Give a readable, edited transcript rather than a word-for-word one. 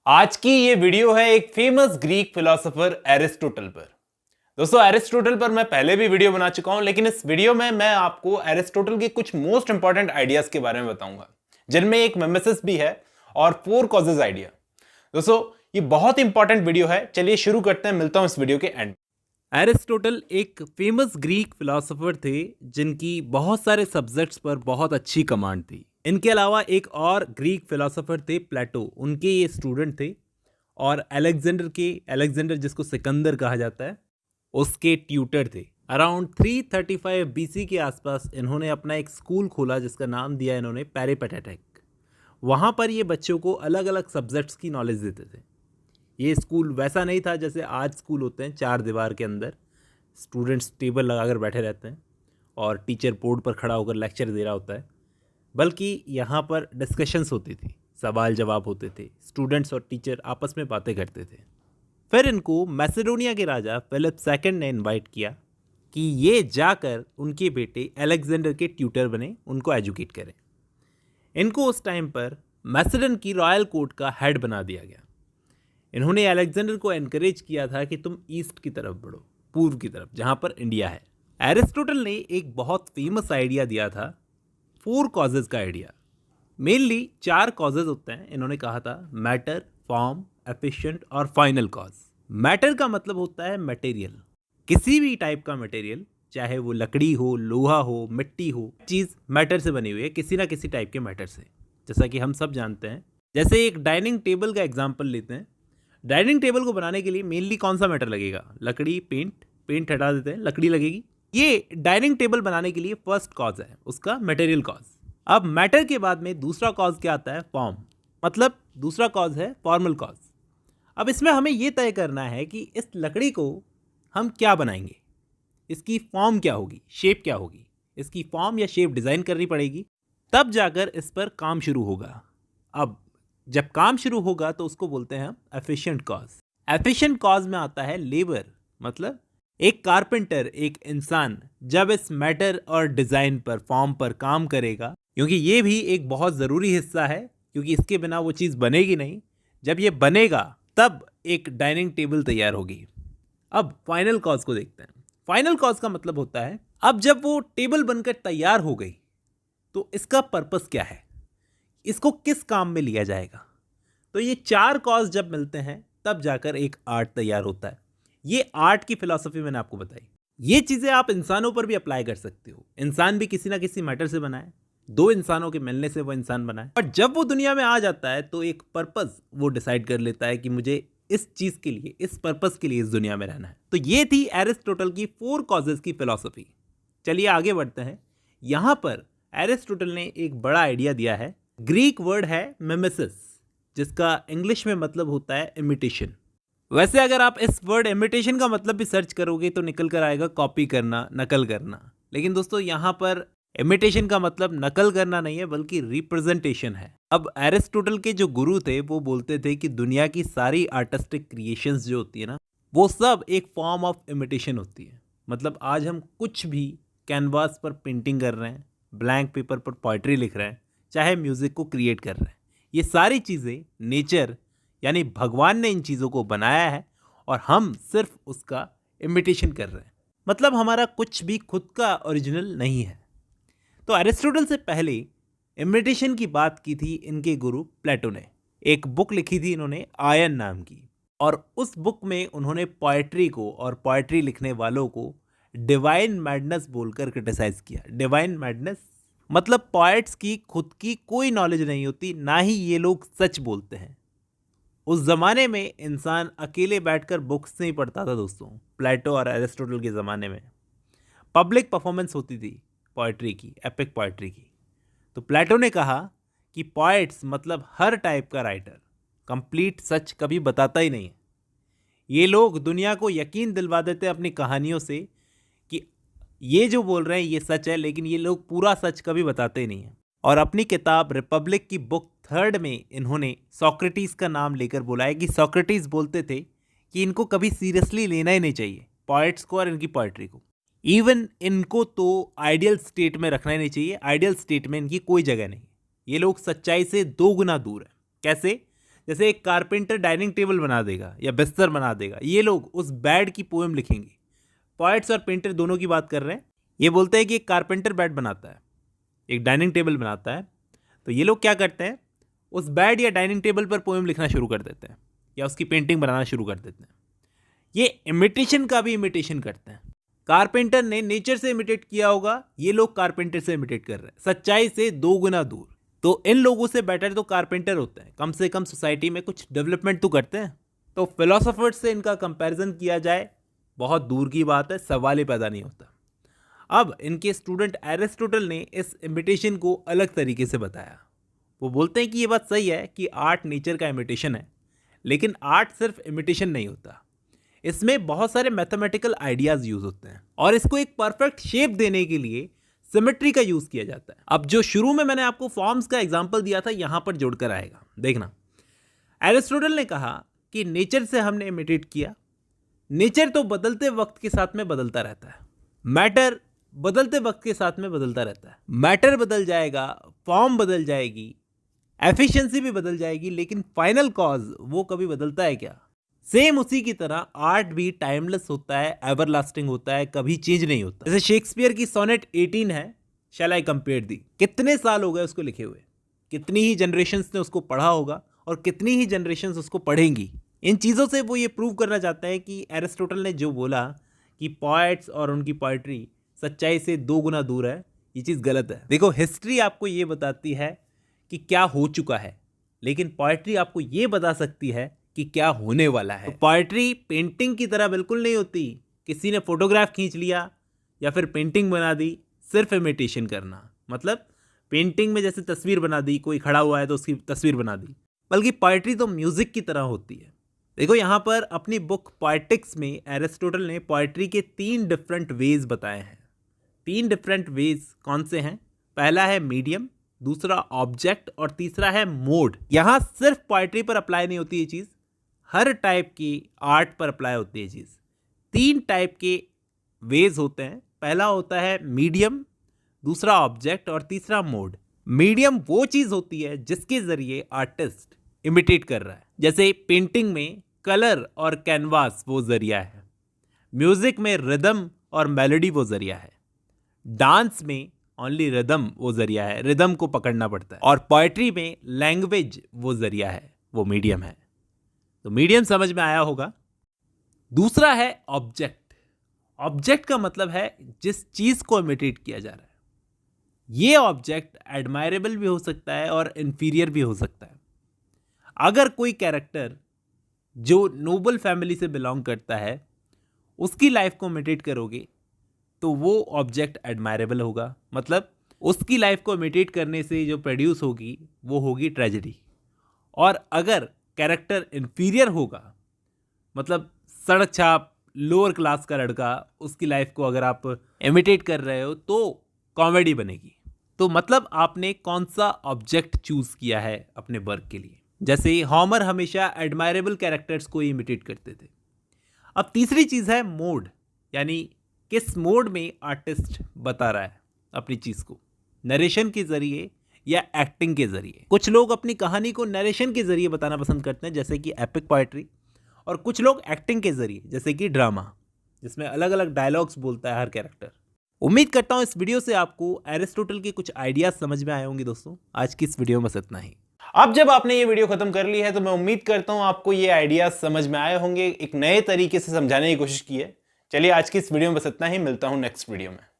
आज की ये वीडियो है एक फेमस ग्रीक फिलोसोफर एरिस्टोटल पर। दोस्तों, एरिस्टोटल पर मैं पहले भी वीडियो बना चुका हूं, लेकिन इस वीडियो में मैं आपको एरिस्टोटल के कुछ मोस्ट इंपॉर्टेंट आइडियाज के बारे में बताऊंगा, जिनमें एक मिमेसिस भी है और 4 कॉजेज आइडिया। दोस्तों, ये बहुत इंपॉर्टेंट वीडियो है। चलिए शुरू करते हैं, मिलता हूं इस वीडियो के एंड। एरिस्टोटल एक फेमस ग्रीक फिलोसोफर थे जिनकी बहुत सारे सब्जेक्ट्स पर बहुत अच्छी कमांड थी। इनके अलावा एक और ग्रीक फिलोसोफर थे प्लेटो, उनके ये स्टूडेंट थे। और अलेक्जेंडर जिसको सिकंदर कहा जाता है, उसके ट्यूटर थे। अराउंड 335 बीसी के आसपास इन्होंने अपना एक स्कूल खोला जिसका नाम दिया इन्होंने पेरिपेटेटिक। वहाँ पर ये बच्चों को अलग अलग सब्जेक्ट्स की नॉलेज देते थे। ये स्कूल वैसा नहीं था जैसे आज स्कूल होते हैं, 4 दीवार के अंदर स्टूडेंट्स टेबल लगाकर बैठे रहते हैं और टीचर बोर्ड पर खड़ा होकर लेक्चर दे रहा होता है, बल्कि यहाँ पर डिस्कशंस होती थी, सवाल जवाब होते थे, स्टूडेंट्स और टीचर आपस में बातें करते थे। फिर इनको मैसेडोनिया के राजा फिलिप सेकंड ने इनवाइट किया कि ये जाकर उनके बेटे अलेक्जेंडर के ट्यूटर बने, उनको एजुकेट करें। इनको उस टाइम पर मैसेडन की रॉयल कोर्ट का हेड बना दिया गया। इन्होंने अलेक्जेंडर को एनकरेज किया था कि तुम ईस्ट की तरफ बढ़ो, पूर्व की तरफ, जहाँ पर इंडिया है। एरिस्टोटल ने एक बहुत फेमस आइडिया दिया था, 4 कॉजेज का आइडिया। मेनली 4 कॉजेज होते हैं। इन्होंने कहा था मैटर, फॉर्म, एफिशिएंट और फाइनल कॉज। मैटर का मतलब होता है मटेरियल, किसी भी टाइप का मटेरियल, चाहे वो लकड़ी हो, लोहा हो, मिट्टी हो, चीज़ मैटर से बनी हुई है, किसी ना किसी टाइप के मैटर से। जैसा कि हम सब जानते हैं, जैसे एक डाइनिंग टेबल का एग्जाम्पल लेते हैं। डाइनिंग टेबल को बनाने के लिए मेनली कौन सा मैटर लगेगा? लकड़ी, पेंट हटा देते हैं, लकड़ी लगेगी। ये डाइनिंग टेबल बनाने के लिए फर्स्ट कॉज है, उसका मटेरियल कॉज। अब मैटर के बाद में दूसरा कॉज क्या आता है? फॉर्म, मतलब दूसरा कॉज है फॉर्मल कॉज। अब इसमें हमें यह तय करना है कि इस लकड़ी को हम क्या बनाएंगे, इसकी फॉर्म क्या होगी, शेप क्या होगी। इसकी फॉर्म या शेप डिज़ाइन करनी पड़ेगी, तब जाकर इस पर काम शुरू होगा। अब जब काम शुरू होगा तो उसको बोलते हैं हम एफिशिएंट कॉज। एफिशिएंट कॉज में आता है लेबर, मतलब एक कारपेंटर, एक इंसान जब इस मैटर और डिज़ाइन पर, फॉर्म पर काम करेगा, क्योंकि ये भी एक बहुत ज़रूरी हिस्सा है, क्योंकि इसके बिना वो चीज़ बनेगी नहीं। जब ये बनेगा तब एक डाइनिंग टेबल तैयार होगी। अब फाइनल कॉज को देखते हैं। फाइनल कॉज का मतलब होता है अब जब वो टेबल बनकर तैयार हो गई तो इसका पर्पस क्या है, इसको किस काम में लिया जाएगा। तो ये 4 कॉज जब मिलते हैं तब जाकर एक आर्ट तैयार होता है। ये आर्ट की फिलॉसफी मैंने आपको बताई। ये चीज़ें आप इंसानों पर भी अप्लाई कर सकते हो। इंसान भी किसी ना किसी मैटर से बना है, 2 इंसानों के मिलने से वो इंसान बना है। और जब वो दुनिया में आ जाता है तो एक पर्पस वो डिसाइड कर लेता है कि मुझे इस चीज़ के लिए, इस पर्पस के लिए इस दुनिया में रहना है। तो ये थी एरिस्टोटल की 4 कॉजेज की फिलॉसफी। चलिए आगे बढ़ते हैं। यहाँ पर एरिस्टोटल ने एक बड़ा आइडिया दिया है। ग्रीक वर्ड है मिमेसिस, जिसका इंग्लिश में मतलब होता है इमिटेशन। वैसे अगर आप इस वर्ड इमिटेशन का मतलब भी सर्च करोगे तो निकल कर आएगा कॉपी करना, नकल करना। लेकिन दोस्तों, यहाँ पर इमिटेशन का मतलब नकल करना नहीं है, बल्कि रिप्रेजेंटेशन है। अब एरिस्टोटल के जो गुरु थे वो बोलते थे कि दुनिया की सारी आर्टिस्टिक क्रिएशंस जो होती है ना, वो सब एक फॉर्म ऑफ इमिटेशन होती है। मतलब आज हम कुछ भी कैनवास पर पेंटिंग कर रहे हैं, ब्लैंक पेपर पर पोइट्री लिख रहे हैं, चाहे म्यूज़िक को क्रिएट कर रहे हैं, ये सारी चीज़ें नेचर यानी भगवान ने इन चीज़ों को बनाया है और हम सिर्फ उसका इमिटेशन कर रहे हैं। मतलब हमारा कुछ भी खुद का ओरिजिनल नहीं है। तो एरिस्टोटल से पहले इमिटेशन की बात की थी इनके गुरु प्लेटो ने। एक बुक लिखी थी इन्होंने, आयन नाम की, और उस बुक में उन्होंने पोएट्री को और पोएट्री लिखने वालों को डिवाइन मैडनेस बोलकर क्रिटिसाइज किया। डिवाइन मैडनेस मतलब पोएट्स की खुद की कोई नॉलेज नहीं होती, ना ही ये लोग सच बोलते हैं। उस ज़माने में इंसान अकेले बैठकर बुक्स नहीं पढ़ता था दोस्तों। प्लेटो और एरिस्टोटल के ज़माने में पब्लिक परफॉर्मेंस होती थी पोएट्री की, एपिक पोएट्री की। तो प्लेटो ने कहा कि पोएट्स मतलब हर टाइप का राइटर कंप्लीट सच कभी बताता ही नहीं है। ये लोग दुनिया को यकीन दिलवा देते हैं अपनी कहानियों से कि ये जो बोल रहे हैं ये सच है, लेकिन ये लोग पूरा सच कभी बताते ही नहीं हैं। और अपनी किताब रिपब्लिक की बुक 3 में इन्होंने सोक्रेटिस का नाम लेकर बोला है कि सोक्रेटिस बोलते थे कि इनको कभी सीरियसली लेना ही नहीं चाहिए, पोएट्स को और इनकी पोएट्री को। इवन इनको तो आइडियल स्टेट में रखना ही नहीं चाहिए, आइडियल स्टेट में इनकी कोई जगह नहीं। ये लोग सच्चाई से 2 गुना दूर है। कैसे? जैसे एक कारपेंटर डाइनिंग टेबल बना देगा या बिस्तर बना देगा, ये लोग उस बेड की पोएम लिखेंगे। पोएट्स और पेंटर दोनों की बात कर रहे हैं। ये बोलते हैं कि एक कारपेंटर बेड बनाता है, एक डाइनिंग टेबल बनाता है, तो ये लोग क्या करते हैं, उस बेड या डाइनिंग टेबल पर पोएम लिखना शुरू कर देते हैं या उसकी पेंटिंग बनाना शुरू कर देते हैं। ये इमिटेशन का भी इमिटेशन करते हैं। कारपेंटर ने नेचर से इमिटेट किया होगा, ये लोग कारपेंटर से इमिटेट कर रहे हैं, सच्चाई से 2 गुना दूर। तो इन लोगों से बेटर तो कारपेंटर होते हैं, कम से कम सोसाइटी में कुछ डेवलपमेंट तो करते हैं। तो फिलोसोफर्स से इनका कंपैरिजन किया जाए बहुत दूर की बात है, सवाल ही पैदा नहीं होता। अब इनके स्टूडेंट एरिस्टोटल ने इस इमिटेशन को अलग तरीके से बताया। वो बोलते हैं कि ये बात सही है कि आर्ट नेचर का इमिटेशन है, लेकिन आर्ट सिर्फ इमिटेशन नहीं होता, इसमें बहुत सारे मैथमेटिकल आइडियाज यूज होते हैं और इसको एक परफेक्ट शेप देने के लिए सिमेट्री का यूज किया जाता है। अब जो शुरू में मैंने आपको फॉर्म्स का एग्जांपल दिया था, यहां पर जोड़कर आएगा, देखना। एरिस्टोटल ने कहा कि नेचर से हमने इमिटेट किया, नेचर तो बदलते वक्त के साथ में बदलता रहता है, मैटर बदलते वक्त के साथ में बदलता रहता है। मैटर बदल जाएगा, फॉर्म बदल जाएगी, एफिशिएंसी भी बदल जाएगी, लेकिन फाइनल कॉज वो कभी बदलता है क्या? सेम उसी की तरह आर्ट भी टाइमलेस होता है, एवरलास्टिंग होता है, कभी चेंज नहीं होता। जैसे शेक्सपियर की सोनेट 18 है, शैल आई कंपेयर दी, कितने साल हो गए उसको लिखे हुए, कितनी ही जनरेशंस ने उसको पढ़ा होगा और कितनी ही जनरेशंस उसको पढ़ेंगी। इन चीज़ों से वो ये प्रूव करना चाहता है कि एरिस्टोटल ने जो बोला कि पोएट्स और उनकी पोएट्री सच्चाई से 2 गुना दूर है, ये चीज़ गलत है। देखो, हिस्ट्री आपको ये बताती है कि क्या हो चुका है, लेकिन पोएट्री आपको ये बता सकती है कि क्या होने वाला है। तो पोएट्री पेंटिंग की तरह बिल्कुल नहीं होती, किसी ने फोटोग्राफ खींच लिया या फिर पेंटिंग बना दी, सिर्फ इमिटेशन करना। मतलब पेंटिंग में जैसे तस्वीर बना दी, कोई खड़ा हुआ है तो उसकी तस्वीर बना दी, बल्कि पोएट्री तो म्यूजिक की तरह होती है। देखो, यहाँ पर अपनी बुक पोएटिक्स में एरिस्टोटल ने पोएट्री के 3 डिफरेंट वेज बताए हैं। 3 डिफरेंट वेज कौन से हैं? पहला है मीडियम, दूसरा ऑब्जेक्ट और तीसरा है मोड। यहाँ सिर्फ पोएट्री पर अप्लाई नहीं होती ये चीज़, हर टाइप की आर्ट पर अप्लाई होती है चीज़। 3 टाइप के वेज होते हैं, पहला होता है मीडियम, दूसरा ऑब्जेक्ट और तीसरा मोड। मीडियम वो चीज़ होती है जिसके ज़रिए आर्टिस्ट इमिटेट कर रहा है, जैसे पेंटिंग में कलर और कैनवास वो ज़रिया है, म्यूज़िक में रिदम और मेलोडी वो ज़रिया है, डांस में ओनली रिदम वो ज़रिया है, रिदम को पकड़ना पड़ता है, और पोएट्री में लैंग्वेज वो ज़रिया है, वो मीडियम है। तो मीडियम समझ में आया होगा। दूसरा है ऑब्जेक्ट। ऑब्जेक्ट का मतलब है जिस चीज़ को इमिटेट किया जा रहा है। ये ऑब्जेक्ट एडमायरेबल भी हो सकता है और इन्फीरियर भी हो सकता है। अगर कोई कैरेक्टर जो नोबल फैमिली से बिलोंग करता है, उसकी लाइफ को इमिटेट करोगे तो वो ऑब्जेक्ट एडमायरेबल होगा, मतलब उसकी लाइफ को इमिटेट करने से जो प्रोड्यूस होगी वो होगी ट्रेजेडी। और अगर कैरेक्टर इन्फीरियर होगा, मतलब सड़क छाप लोअर क्लास का लड़का, उसकी लाइफ को अगर आप इमिटेट कर रहे हो तो कॉमेडी बनेगी। तो मतलब आपने कौन सा ऑब्जेक्ट चूज किया है अपने वर्क के लिए। जैसे होमर हमेशा एडमायरेबल कैरेक्टर्स को इमिटेट करते थे। अब तीसरी चीज़ है मोड, यानी किस मोड में आर्टिस्ट बता रहा है अपनी चीज़ को, नरेशन के ज़रिए या एक्टिंग के ज़रिए। कुछ लोग अपनी कहानी को नरेशन के ज़रिए बताना पसंद करते हैं, जैसे कि एपिक पोएट्री, और कुछ लोग एक्टिंग के ज़रिए, जैसे कि ड्रामा, जिसमें अलग अलग डायलॉग्स बोलता है हर कैरेक्टर। उम्मीद करता हूँ इस वीडियो से आपको एरिस्टोटल के कुछ आइडियाज़ समझ में आए होंगे। दोस्तों, आज की इस वीडियो में बस इतना ही। अब जब आपने ये वीडियो खत्म कर ली है तो मैं उम्मीद करता हूँ आपको ये आइडियाज़ समझ में आए होंगे, एक नए तरीके से समझाने की कोशिश की है। चलिए, आज की इस वीडियो में बस इतना ही, मिलता हूँ नेक्स्ट वीडियो में।